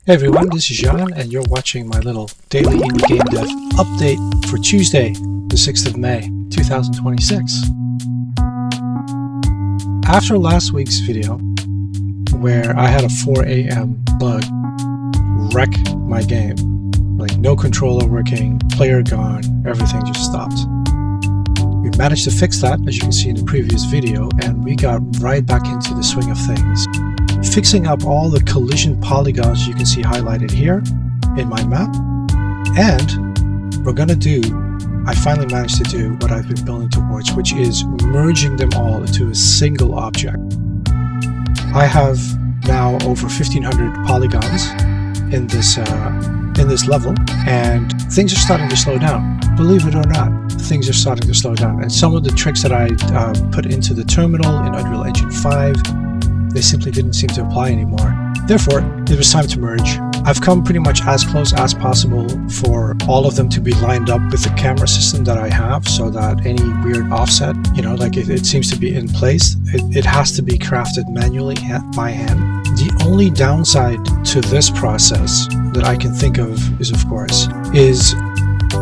Hey everyone, this is Jan and you're watching my little daily indie game dev update for Tuesday, the 6th of May, 2026. After last week's video, where I had a 4 a.m. bug wreck my game, like no controller working, player gone, everything just stopped. We managed to fix that, as you can see in the previous video, and we got right back into the swing of things. Fixing up all the collision polygons you can see highlighted here in my map, and I finally managed to do what I've been building towards, which is merging them all into a single object. I have now over 1500 polygons in this level, and things are starting to slow down. Believe it or not, things are starting to slow down, and some of the tricks that I put into the terminal in Unreal Engine 5, they simply didn't seem to apply anymore. Therefore, it was time to merge. I've come pretty much as close as possible for all of them to be lined up with the camera system that I have, so that any weird offset, like it seems to be in place. It has to be crafted manually by hand. The only downside to this process that I can think of is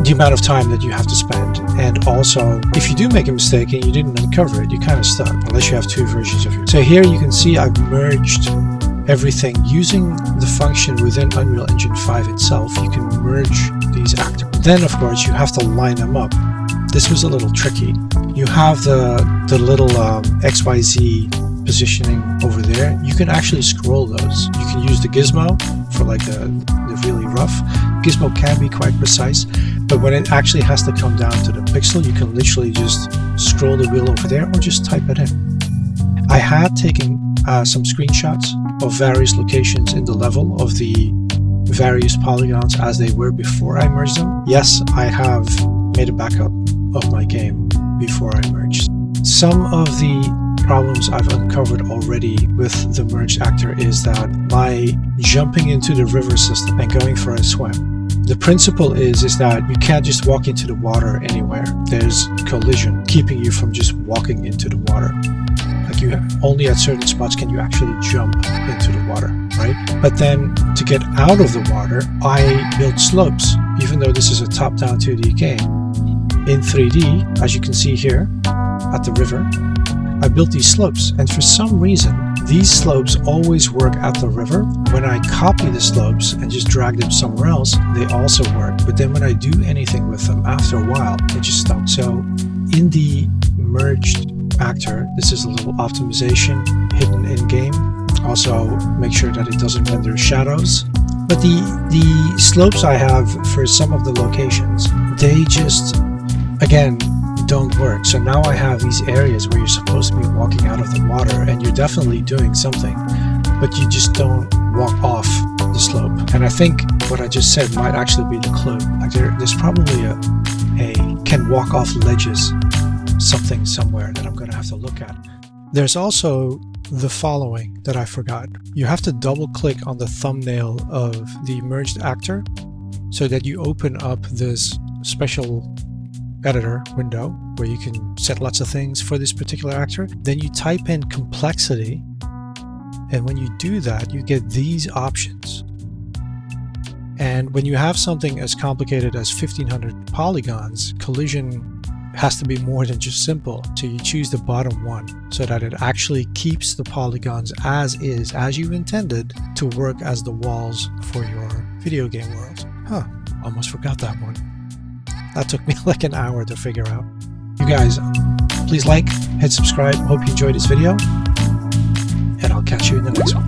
the amount of time that you have to spend, and also if you do make a mistake and you didn't uncover it, you're kind of stuck unless you have two versions of it. So here you can see I've merged everything using the function within Unreal Engine 5 itself. You can merge these actors. Then of course you have to line them up. This was a little tricky. You have the little XYZ positioning over there. You can actually scroll those. You can use the gizmo for like the really rough. Gizmo can be quite precise, but when it actually has to come down to the pixel, you can literally just scroll the wheel over there or just type it in. I had taken some screenshots of various locations in the level of the various polygons as they were before I merged them. Yes, I have made a backup of my game before I merged. Some of the problems I've uncovered already with the merged actor is that my jumping into the river system and going for a swim. The principle is that you can't just walk into the water anywhere. There's collision keeping you from just walking into the water. Only at certain spots can you actually jump into the water, right? But then to get out of the water, I built slopes, even though this is a top-down 2D game. In 3D, as you can see here at the river, I built these slopes, and for some reason, these slopes always work at the river. When I copy the slopes and just drag them somewhere else, they also work. But then when I do anything with them, after a while, they just stop. So in the merged actor, this is a little optimization hidden in game. Also make sure that it doesn't render shadows. But the slopes I have for some of the locations, they just, again, don't work. So now I have these areas where you're supposed to be walking out of the water and you're definitely doing something, but you just don't walk off the slope. And I think what I just said might actually be the clue. Like there's probably a can walk off ledges something somewhere that I'm going to have to look at. There's also the following that I forgot. You have to double click on the thumbnail of the merged actor so that you open up this special editor window where you can set lots of things for this particular actor. Then you type in complexity, and when you do that you get these options. And when you have something as complicated as 1500 polygons, collision has to be more than just simple. So you choose the bottom one so that it actually keeps the polygons as is, as you intended, to work as the walls for your video game world. Almost forgot that one. That took me like an hour to figure out. You guys, please like, hit subscribe. Hope you enjoyed this video, and I'll catch you in the next one.